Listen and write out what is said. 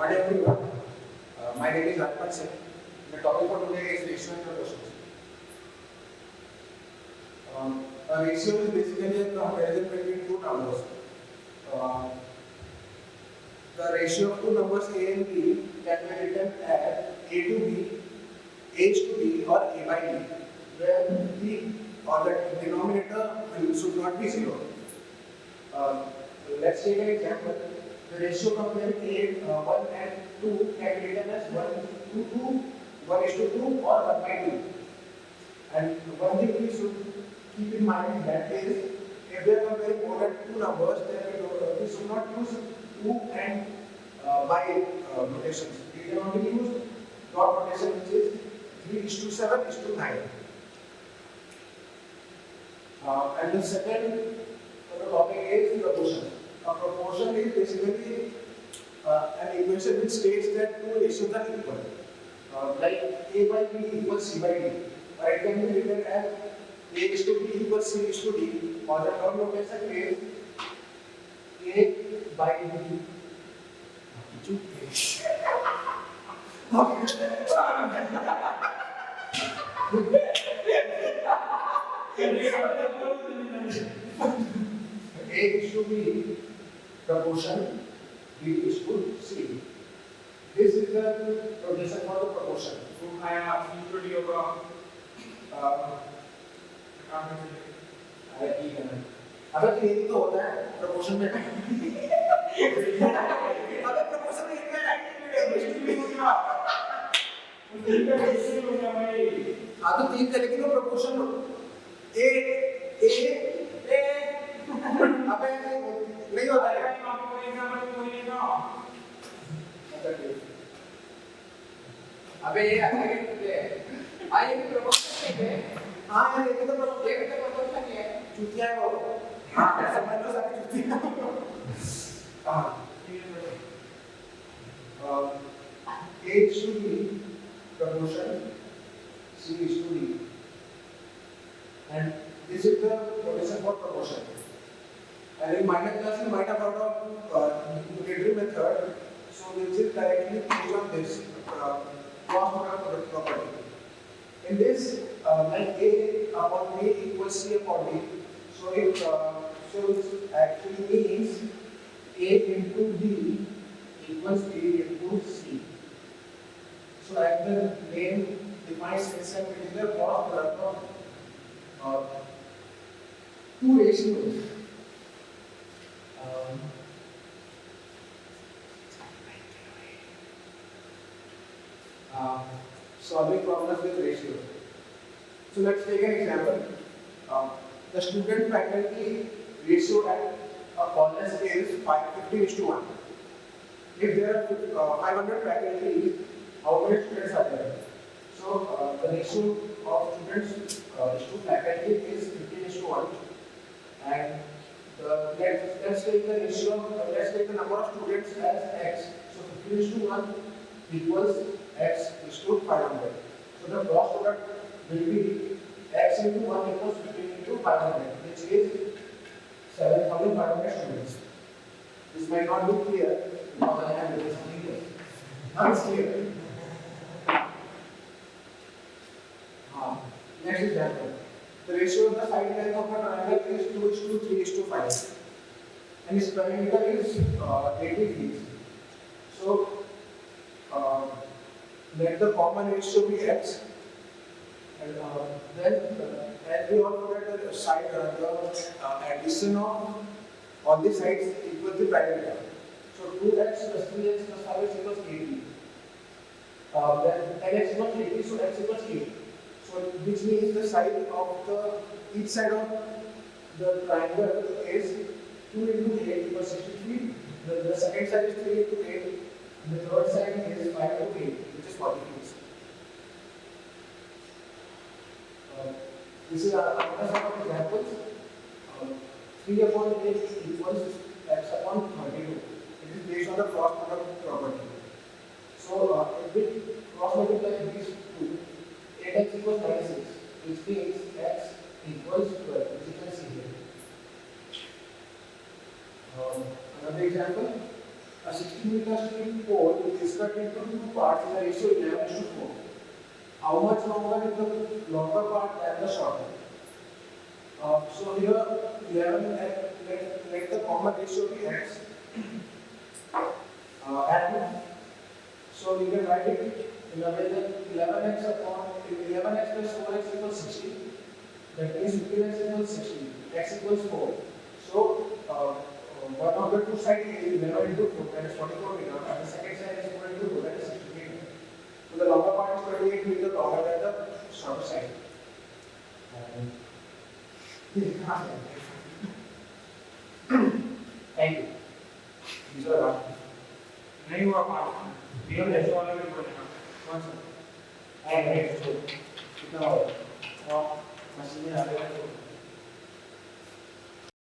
Hi everyone, my name is Arpan Singh. The topic for today is ratio and proportions. A ratio is basically a comparison between two numbers. Uh, the ratio of two numbers A and B can be written as A to B, H to B, or A by B, where the or the denominator should not be zero. Uh, let's take an example. The ratio comparing 1 and 2 can be written as 1 to 2, 1 is to 2, or 1 by 2. And one thing we should keep in mind that is, if we are comparing more than two numbers, then we should not use 2 and by notations. We can only use dot notation, which is 3 is to 7 is to 9. And the second topic is proportion. A proportion is basically an equation which states that two ratios are equal. Like A by B equals C by D. Or it can be written as A is to B equals C is to D. Or the third notation is A by B. A is to B proportion, B is to C. This is the notation for the proportion. तो आया video का काम अरे ठीक है ना। अबे तो यही तो होता है प्रपोर्शन में। अबे प्रपोर्शन में इतना टाइम हाँ तो ठीक है लेकिन वो प्रपोर्शन ए ए ए अबे नहीं होता है। अबे ये आगे प्रपोर्शन है। हाँ यार ये तो प्रपोर्शन है। चुतिया है वो। हाँ समझ लो सारी चुतिया। हाँ A is to B proportion, C is to D, and this is the notation for proportion. And in minor class you might have heard of unitary method. So this is directly based on this cross product property. In this, like A upon B equals C upon D. So it actually means A into D equals B into C. So as the name defines itself, it is the cross product of two ratios. Solving problems with ratios. So let's take an example. The student faculty ratio at a college is 50:1. If there are 500 faculty, how many students are there? So the ratio of students to faculty is 50:1, and let's take the ratio. Let's take the number of students as x. So 50:1 equals x is to 500. So the cross product will be x into 1 equals 15 into 500, which is 7,500 students. This might not be clear because I have written something here. Now it's clear. Next example. The ratio of the side length of a triangle is 2:3:5, and its perimeter is 80 feet. So let the common ratio be x, and then as we all know that the side the addition of all the sides equals the perimeter. So 2x plus 3x plus 5x equals 80. Then x equals 80, so x equals 8. So which means the side of each side of the triangle is 2 into 8 equals 60 feet. The second side is 3 into 8. The third side is 5 into 8, which is 40 feet. This is another set of examples. 3 upon 8 equals x upon 32. It is based on the cross product property. So if we cross multiply these two, 8x equals 96, which means x equals 12, which you can see here. Another example. A 60 meter steel pole is cut into two parts in the ratio 11:4. How much longer is the longer part than the shorter? So here 11 let the common ratio be x. And so we can write it in a way that 11x upon 11x plus 4x equals 60. That means 15x equals 60. X equals 4. So one of the two sides is 11 into 4, that is 44 meter, and the second side is 4 into 2, that is 60 meter. So the longer part is 28 meter longer than the shorter side. Thank you. These are our नहीं हुआ पाँच real ऐसे वाले भी बनेगा कौन सा कितना होगा? मशीन में आ गया तो